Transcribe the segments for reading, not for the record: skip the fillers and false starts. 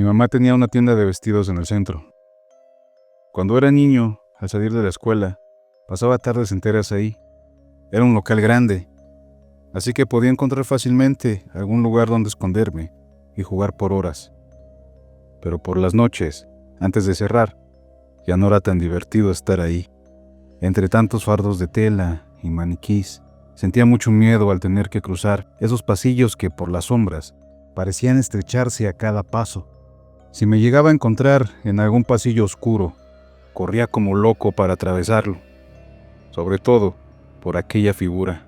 Mi mamá tenía una tienda de vestidos en el centro. Cuando era niño, al salir de la escuela, pasaba tardes enteras ahí. Era un local grande, así que podía encontrar fácilmente algún lugar donde esconderme y jugar por horas. Pero por las noches, antes de cerrar, ya no era tan divertido estar ahí. Entre tantos fardos de tela y maniquís, sentía mucho miedo al tener que cruzar esos pasillos que por las sombras parecían estrecharse a cada paso. Si me llegaba a encontrar en algún pasillo oscuro, corría como loco para atravesarlo, sobre todo por aquella figura,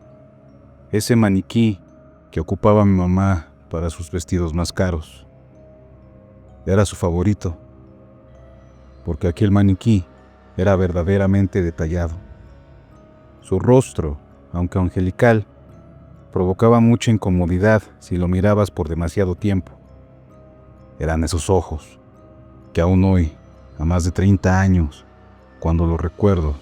ese maniquí que ocupaba mi mamá para sus vestidos más caros. Era su favorito, porque aquel maniquí era verdaderamente detallado. Su rostro, aunque angelical, provocaba mucha incomodidad si lo mirabas por demasiado tiempo. Eran esos ojos, que aún hoy, a más de 30 años, cuando los recuerdo,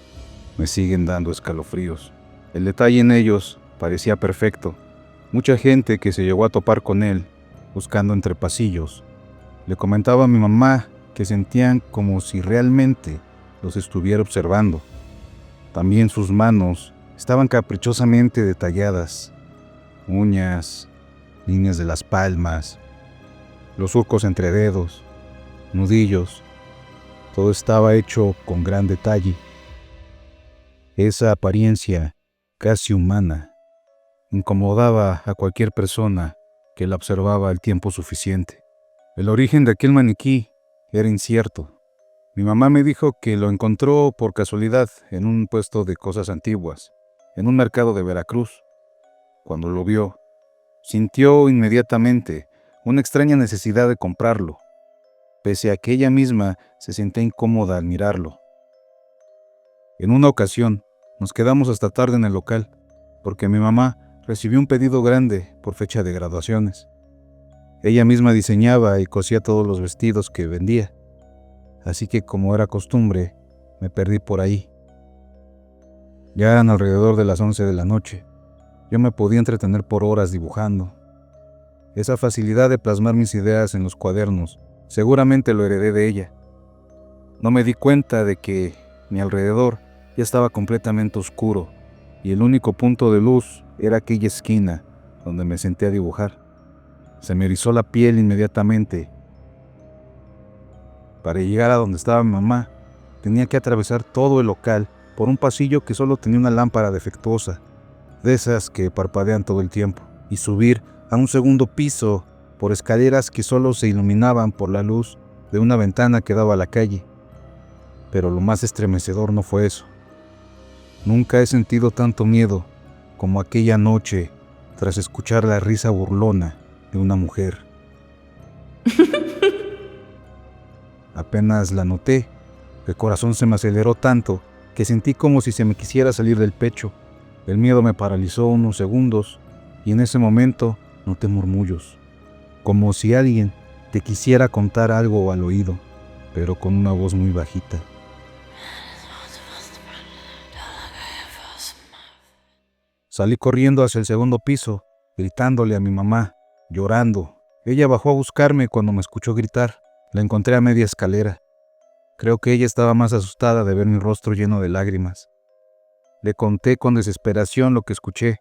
me siguen dando escalofríos. El detalle en ellos parecía perfecto. Mucha gente que se llegó a topar con él, buscando entre pasillos, le comentaba a mi mamá que sentían como si realmente los estuviera observando. También sus manos estaban caprichosamente detalladas. Uñas, líneas de las palmas, los surcos entre dedos, nudillos. Todo estaba hecho con gran detalle. Esa apariencia casi humana incomodaba a cualquier persona que la observaba el tiempo suficiente. El origen de aquel maniquí era incierto. Mi mamá me dijo que lo encontró por casualidad en un puesto de cosas antiguas, en un mercado de Veracruz. Cuando lo vio, sintió inmediatamente una extraña necesidad de comprarlo, pese a que ella misma se sentía incómoda al mirarlo. En una ocasión, nos quedamos hasta tarde en el local, porque mi mamá recibió un pedido grande por fecha de graduaciones. Ella misma diseñaba y cosía todos los vestidos que vendía, así que como era costumbre, me perdí por ahí. Ya eran alrededor de las 11 de la noche. Yo me podía entretener por horas dibujando. Esa facilidad de plasmar mis ideas en los cuadernos seguramente lo heredé de ella. No me di cuenta de que mi alrededor ya estaba completamente oscuro y el único punto de luz era aquella esquina donde me senté a dibujar. Se me erizó la piel inmediatamente. Para llegar a donde estaba mi mamá, tenía que atravesar todo el local por un pasillo que solo tenía una lámpara defectuosa, de esas que parpadean todo el tiempo, y subir a un segundo piso por escaleras que solo se iluminaban por la luz de una ventana que daba a la calle. Pero lo más estremecedor no fue eso. Nunca he sentido tanto miedo como aquella noche tras escuchar la risa burlona de una mujer. Apenas la noté, el corazón se me aceleró tanto que sentí como si se me quisiera salir del pecho. El miedo me paralizó unos segundos y en ese momento noté murmullos, como si alguien te quisiera contar algo al oído, pero con una voz muy bajita. Salí corriendo hacia el segundo piso, gritándole a mi mamá, llorando. Ella bajó a buscarme cuando me escuchó gritar. La encontré a media escalera. Creo que ella estaba más asustada de ver mi rostro lleno de lágrimas. Le conté con desesperación lo que escuché,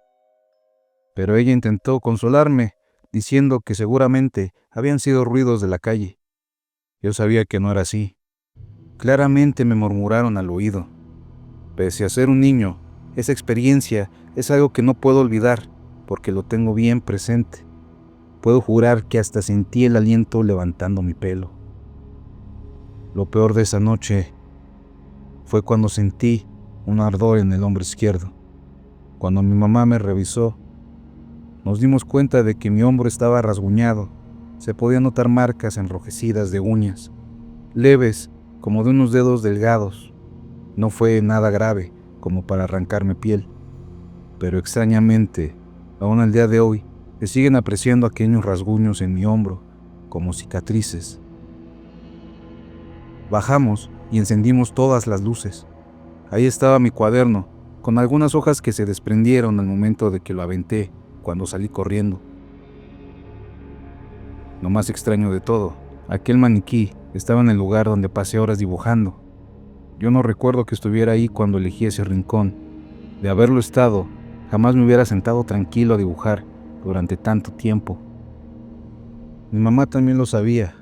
pero ella intentó consolarme, diciendo que seguramente habían sido ruidos de la calle. Yo sabía que no era así. Claramente me murmuraron al oído. Pese a ser un niño, esa experiencia es algo que no puedo olvidar, porque lo tengo bien presente. Puedo jurar que hasta sentí el aliento levantando mi pelo. Lo peor de esa noche fue cuando sentí un ardor en el hombro izquierdo. Cuando mi mamá me revisó, nos dimos cuenta de que mi hombro estaba rasguñado. Se podían notar marcas enrojecidas de uñas, leves como de unos dedos delgados. No fue nada grave como para arrancarme piel, pero extrañamente, aún al día de hoy, se siguen apreciando aquellos rasguños en mi hombro, como cicatrices. Bajamos y encendimos todas las luces. Ahí estaba mi cuaderno, con algunas hojas que se desprendieron al momento de que lo aventé cuando salí corriendo. Lo más extraño de todo, Aquel maniquí estaba en el lugar donde pasé horas dibujando. Yo no recuerdo que estuviera ahí cuando elegí ese rincón. De haberlo estado, jamás me hubiera sentado tranquilo a dibujar durante tanto tiempo. Mi mamá también lo sabía.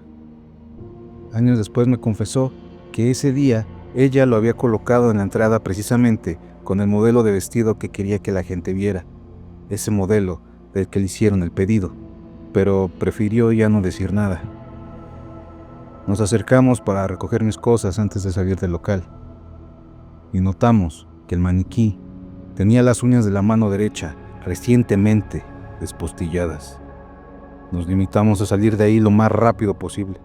Años después me confesó que ese día ella lo había colocado en la entrada precisamente con el modelo de vestido que quería que la gente viera, ese modelo del que le hicieron el pedido, pero prefirió ya no decir nada. Nos acercamos para recoger mis cosas antes de salir del local y notamos que el maniquí tenía las uñas de la mano derecha recientemente despostilladas. Nos limitamos a salir de ahí lo más rápido posible.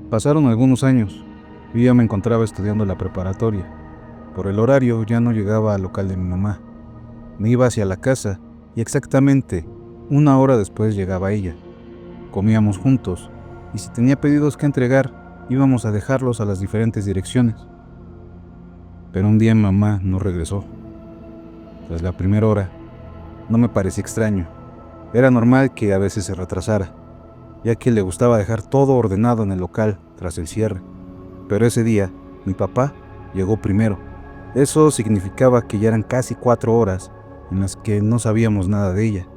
Pasaron algunos años. Yo ya me encontraba estudiando la preparatoria. Por el horario ya no llegaba al local de mi mamá. Me iba hacia la casa y exactamente 1 hora después llegaba ella. Comíamos juntos y si tenía pedidos que entregar, íbamos a dejarlos a las diferentes direcciones. Pero un día mi mamá no regresó. Tras la primera hora, no me parecía extraño. Era normal que a veces se retrasara, ya que le gustaba dejar todo ordenado en el local tras el cierre. Pero ese día, mi papá llegó primero. Eso significaba que ya eran casi 4 horas en las que no sabíamos nada de ella.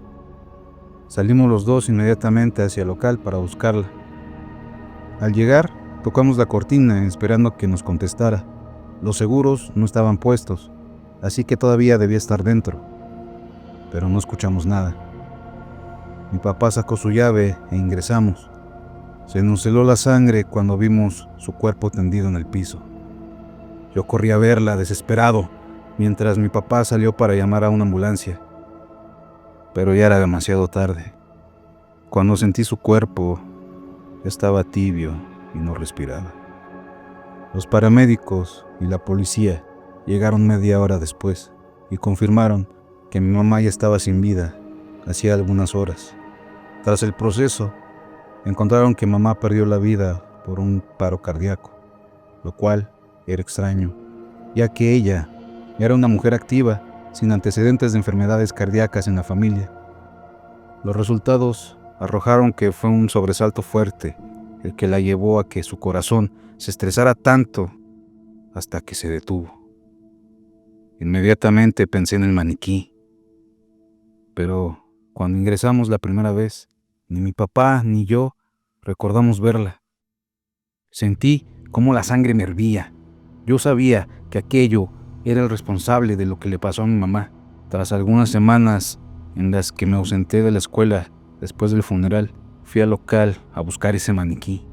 Salimos los dos inmediatamente hacia el local para buscarla. Al llegar, tocamos la cortina esperando que nos contestara. Los seguros no estaban puestos, así que todavía debía estar dentro. Pero no escuchamos nada. Mi papá sacó su llave e ingresamos. Se nos heló la sangre cuando vimos su cuerpo tendido en el piso. Yo corrí a verla desesperado, mientras mi papá salió para llamar a una ambulancia. Pero ya era demasiado tarde. Cuando sentí su cuerpo, estaba tibio y no respiraba. Los paramédicos y la policía llegaron media hora después y confirmaron que mi mamá ya estaba sin vida hacía algunas horas. Tras el proceso, encontraron que mamá perdió la vida por un paro cardíaco, lo cual era extraño, ya que ella era una mujer activa, sin antecedentes de enfermedades cardíacas en la familia. Los resultados arrojaron que fue un sobresalto fuerte el que la llevó a que su corazón se estresara tanto hasta que se detuvo. Inmediatamente pensé en el maniquí, pero cuando ingresamos la primera vez, ni mi papá ni yo recordamos verla. Sentí cómo la sangre me hervía. Yo sabía que aquello era el responsable de lo que le pasó a mi mamá. Tras algunas semanas en las que me ausenté de la escuela después del funeral, fui al local a buscar ese maniquí,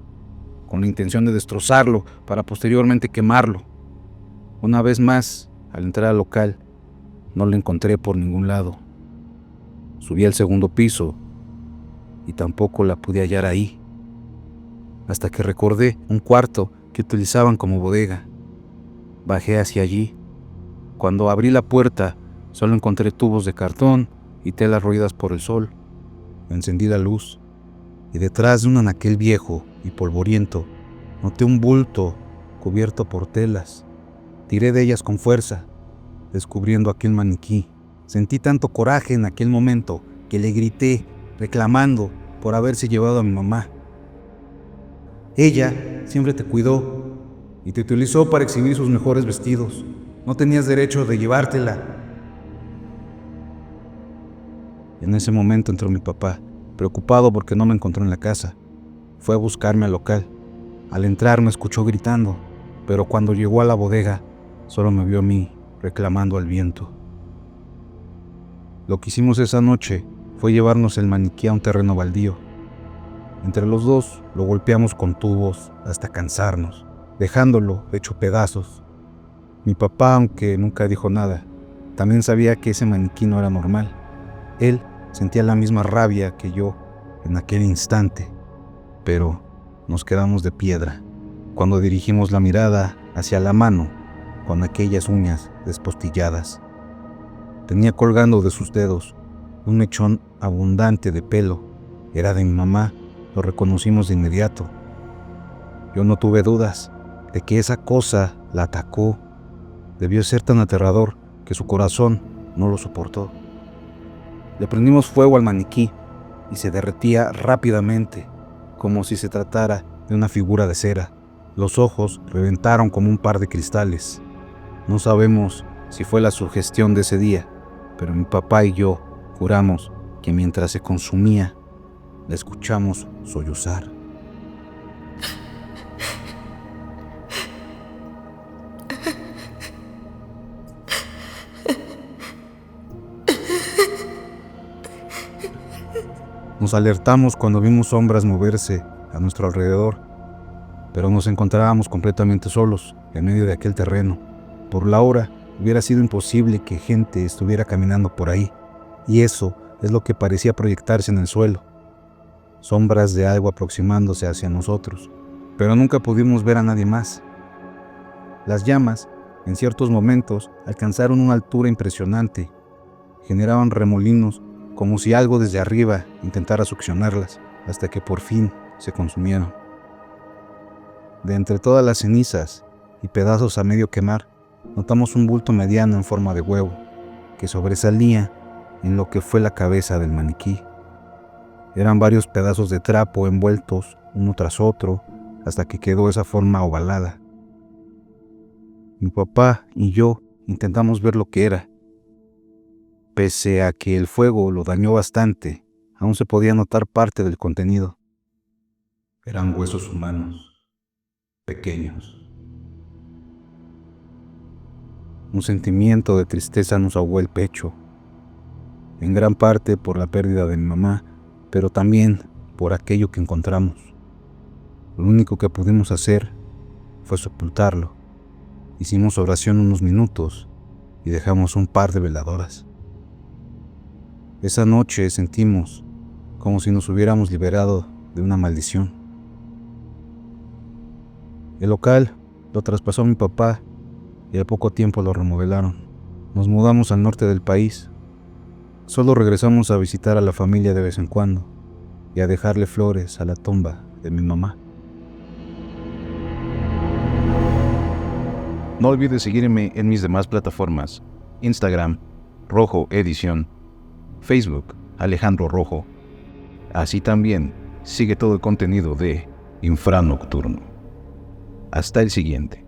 con la intención de destrozarlo para posteriormente quemarlo. Una vez más, al entrar al local, no lo encontré por ningún lado. Subí al segundo piso y tampoco la pude hallar ahí, hasta que recordé un cuarto que utilizaban como bodega. Bajé hacia allí. Cuando abrí la puerta, solo encontré tubos de cartón y telas roídas por el sol. Encendí la luz y detrás de un anaquel viejo y polvoriento noté un bulto cubierto por telas. Tiré de ellas con fuerza, descubriendo aquel maniquí. Sentí tanto coraje en aquel momento que le grité, reclamando por haberse llevado a mi mamá. Ella siempre te cuidó y te utilizó para exhibir sus mejores vestidos. No tenías derecho de llevártela. En ese momento entró mi papá, preocupado porque no me encontró en la casa. Fue a buscarme al local. Al entrar me escuchó gritando, pero cuando llegó a la bodega, solo me vio a mí reclamando al viento. Lo que hicimos esa noche fue llevarnos el maniquí a un terreno baldío. Entre los dos lo golpeamos con tubos hasta cansarnos, dejándolo hecho pedazos. Mi papá, aunque nunca dijo nada, también sabía que ese maniquí no era normal. Él sentía la misma rabia que yo en aquel instante, pero nos quedamos de piedra cuando dirigimos la mirada hacia la mano con aquellas uñas despostilladas. Tenía colgando de sus dedos un mechón abundante de pelo. Era de mi mamá, lo reconocimos de inmediato. Yo no tuve dudas de que esa cosa la atacó. Debió ser tan aterrador que su corazón no lo soportó. Le prendimos fuego al maniquí y se derretía rápidamente, como si se tratara de una figura de cera. Los ojos reventaron como un par de cristales. No sabemos si fue la sugestión de ese día, pero mi papá y yo juramos que mientras se consumía, la escuchamos sollozar. Nos alertamos cuando vimos sombras moverse a nuestro alrededor, pero nos encontrábamos completamente solos en medio de aquel terreno. Por la hora, hubiera sido imposible que gente estuviera caminando por ahí, y eso es lo que parecía proyectarse en el suelo. Sombras de algo aproximándose hacia nosotros, pero nunca pudimos ver a nadie más. Las llamas, en ciertos momentos, alcanzaron una altura impresionante. Generaban remolinos como si algo desde arriba intentara succionarlas, hasta que por fin se consumieron. De entre todas las cenizas y pedazos a medio quemar, notamos un bulto mediano en forma de huevo, que sobresalía en lo que fue la cabeza del maniquí. Eran varios pedazos de trapo envueltos uno tras otro, hasta que quedó esa forma ovalada. Mi papá y yo intentamos ver lo que era. Pese a que el fuego lo dañó bastante, aún se podía notar parte del contenido. Eran huesos humanos, pequeños. Un sentimiento de tristeza nos ahogó el pecho, en gran parte por la pérdida de mi mamá, pero también por aquello que encontramos. Lo único que pudimos hacer fue sepultarlo. Hicimos oración unos minutos y dejamos un par de veladoras. Esa noche sentimos como si nos hubiéramos liberado de una maldición. El local lo traspasó mi papá y al poco tiempo lo remodelaron. Nos mudamos al norte del país. Solo regresamos a visitar a la familia de vez en cuando y a dejarle flores a la tumba de mi mamá. No olvides seguirme en mis demás plataformas: Instagram, Rojo Edición, Facebook, Alejandro Rojo. Así también sigue todo el contenido de Infranocturno. Hasta el siguiente.